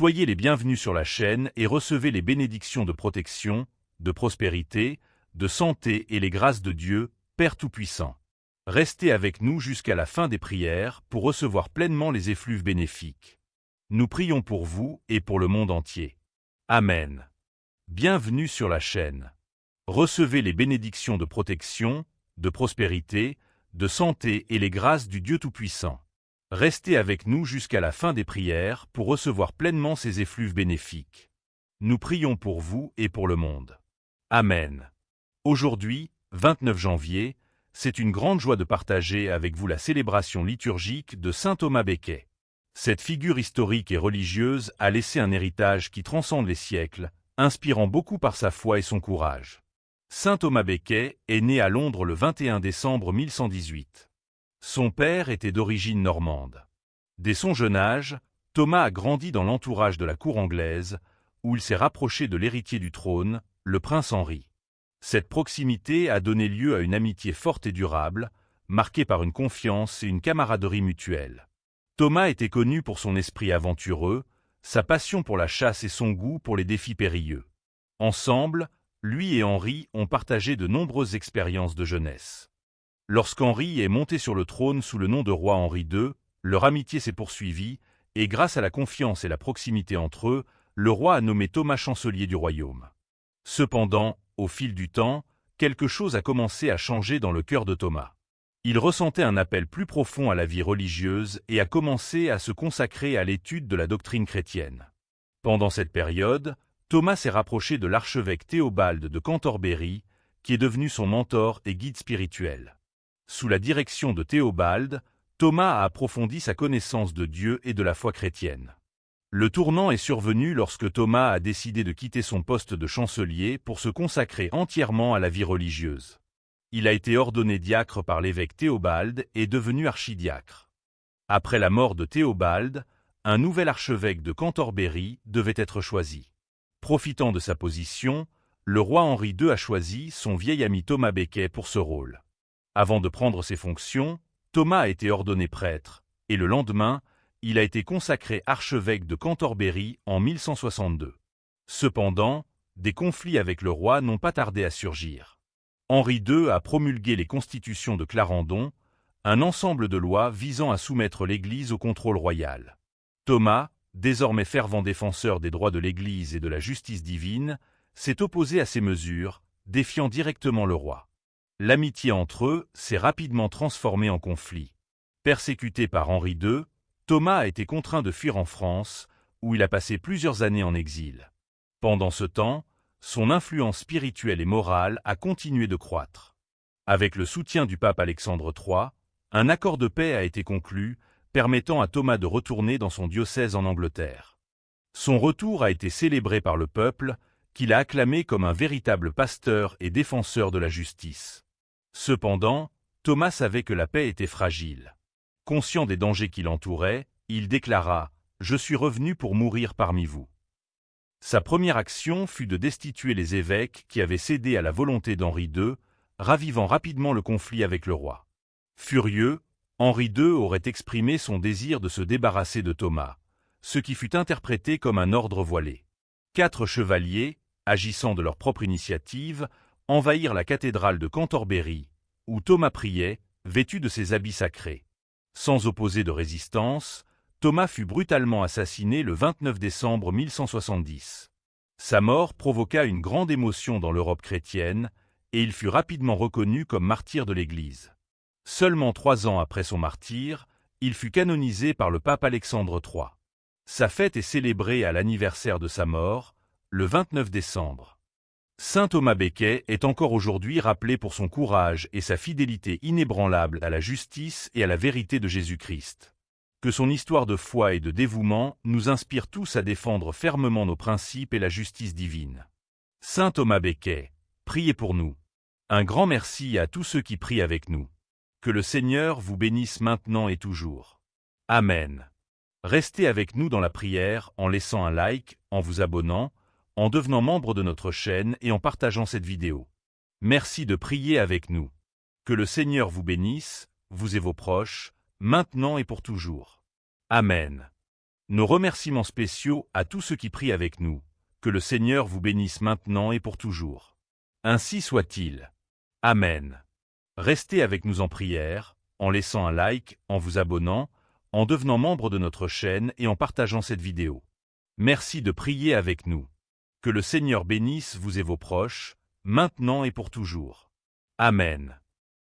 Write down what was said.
Soyez les bienvenus sur la chaîne et recevez les bénédictions de protection, de prospérité, de santé et les grâces de Dieu, Père Tout-Puissant. Restez avec nous jusqu'à la fin des prières pour recevoir pleinement les effluves bénéfiques. Nous prions pour vous et pour le monde entier. Amen. Bienvenue sur la chaîne. Recevez les bénédictions de protection, de prospérité, de santé et les grâces du Dieu Tout-Puissant. Restez avec nous jusqu'à la fin des prières pour recevoir pleinement ces effluves bénéfiques. Nous prions pour vous et pour le monde. Amen. Aujourd'hui, 29 janvier, c'est une grande joie de partager avec vous la célébration liturgique de saint Thomas Becket. Cette figure historique et religieuse a laissé un héritage qui transcende les siècles, inspirant beaucoup par sa foi et son courage. Saint Thomas Becket est né à Londres le 21 décembre 1118. Son père était d'origine normande. Dès son jeune âge, Thomas a grandi dans l'entourage de la cour anglaise, où il s'est rapproché de l'héritier du trône, le prince Henri. Cette proximité a donné lieu à une amitié forte et durable, marquée par une confiance et une camaraderie mutuelle. Thomas était connu pour son esprit aventureux, sa passion pour la chasse et son goût pour les défis périlleux. Ensemble, lui et Henri ont partagé de nombreuses expériences de jeunesse. Lorsqu'Henri est monté sur le trône sous le nom de roi Henri II, leur amitié s'est poursuivie, et grâce à la confiance et la proximité entre eux, le roi a nommé Thomas chancelier du royaume. Cependant, au fil du temps, quelque chose a commencé à changer dans le cœur de Thomas. Il ressentait un appel plus profond à la vie religieuse et a commencé à se consacrer à l'étude de la doctrine chrétienne. Pendant cette période, Thomas s'est rapproché de l'archevêque Théobald de Cantorbéry, qui est devenu son mentor et guide spirituel. Sous la direction de Théobald, Thomas a approfondi sa connaissance de Dieu et de la foi chrétienne. Le tournant est survenu lorsque Thomas a décidé de quitter son poste de chancelier pour se consacrer entièrement à la vie religieuse. Il a été ordonné diacre par l'évêque Théobald et devenu archidiacre. Après la mort de Théobald, un nouvel archevêque de Cantorbéry devait être choisi. Profitant de sa position, le roi Henri II a choisi son vieil ami Thomas Becket pour ce rôle. Avant de prendre ses fonctions, Thomas a été ordonné prêtre, et le lendemain, il a été consacré archevêque de Cantorbéry en 1162. Cependant, des conflits avec le roi n'ont pas tardé à surgir. Henri II a promulgué les constitutions de Clarendon, un ensemble de lois visant à soumettre l'Église au contrôle royal. Thomas, désormais fervent défenseur des droits de l'Église et de la justice divine, s'est opposé à ces mesures, défiant directement le roi. L'amitié entre eux s'est rapidement transformée en conflit. Persécuté par Henri II, Thomas a été contraint de fuir en France, où il a passé plusieurs années en exil. Pendant ce temps, son influence spirituelle et morale a continué de croître. Avec le soutien du pape Alexandre III, un accord de paix a été conclu, permettant à Thomas de retourner dans son diocèse en Angleterre. Son retour a été célébré par le peuple, qui l'a acclamé comme un véritable pasteur et défenseur de la justice. Cependant, Thomas savait que la paix était fragile. Conscient des dangers qui l'entouraient, il déclara « Je suis revenu pour mourir parmi vous ». Sa première action fut de destituer les évêques qui avaient cédé à la volonté d'Henri II, ravivant rapidement le conflit avec le roi. Furieux, Henri II aurait exprimé son désir de se débarrasser de Thomas, ce qui fut interprété comme un ordre voilé. 4 chevaliers, agissant de leur propre initiative, envahirent la cathédrale de Cantorbéry, où Thomas priait, vêtu de ses habits sacrés. Sans opposer de résistance, Thomas fut brutalement assassiné le 29 décembre 1170. Sa mort provoqua une grande émotion dans l'Europe chrétienne, et il fut rapidement reconnu comme martyr de l'Église. Seulement 3 ans après son martyre, il fut canonisé par le pape Alexandre III. Sa fête est célébrée à l'anniversaire de sa mort, le 29 décembre. Saint Thomas Becket est encore aujourd'hui rappelé pour son courage et sa fidélité inébranlable à la justice et à la vérité de Jésus-Christ. Que son histoire de foi et de dévouement nous inspire tous à défendre fermement nos principes et la justice divine. Saint Thomas Becket, priez pour nous. Un grand merci à tous ceux qui prient avec nous. Que le Seigneur vous bénisse maintenant et toujours. Amen. Restez avec nous dans la prière en laissant un like, en vous abonnant, en devenant membre de notre chaîne et en partageant cette vidéo. Merci de prier avec nous. Que le Seigneur vous bénisse, vous et vos proches, maintenant et pour toujours. Amen. Nos remerciements spéciaux à tous ceux qui prient avec nous. Que le Seigneur vous bénisse maintenant et pour toujours. Ainsi soit-il. Amen. Restez avec nous en prière, en laissant un like, en vous abonnant, en devenant membre de notre chaîne et en partageant cette vidéo. Merci de prier avec nous. Que le Seigneur bénisse vous et vos proches, maintenant et pour toujours. Amen.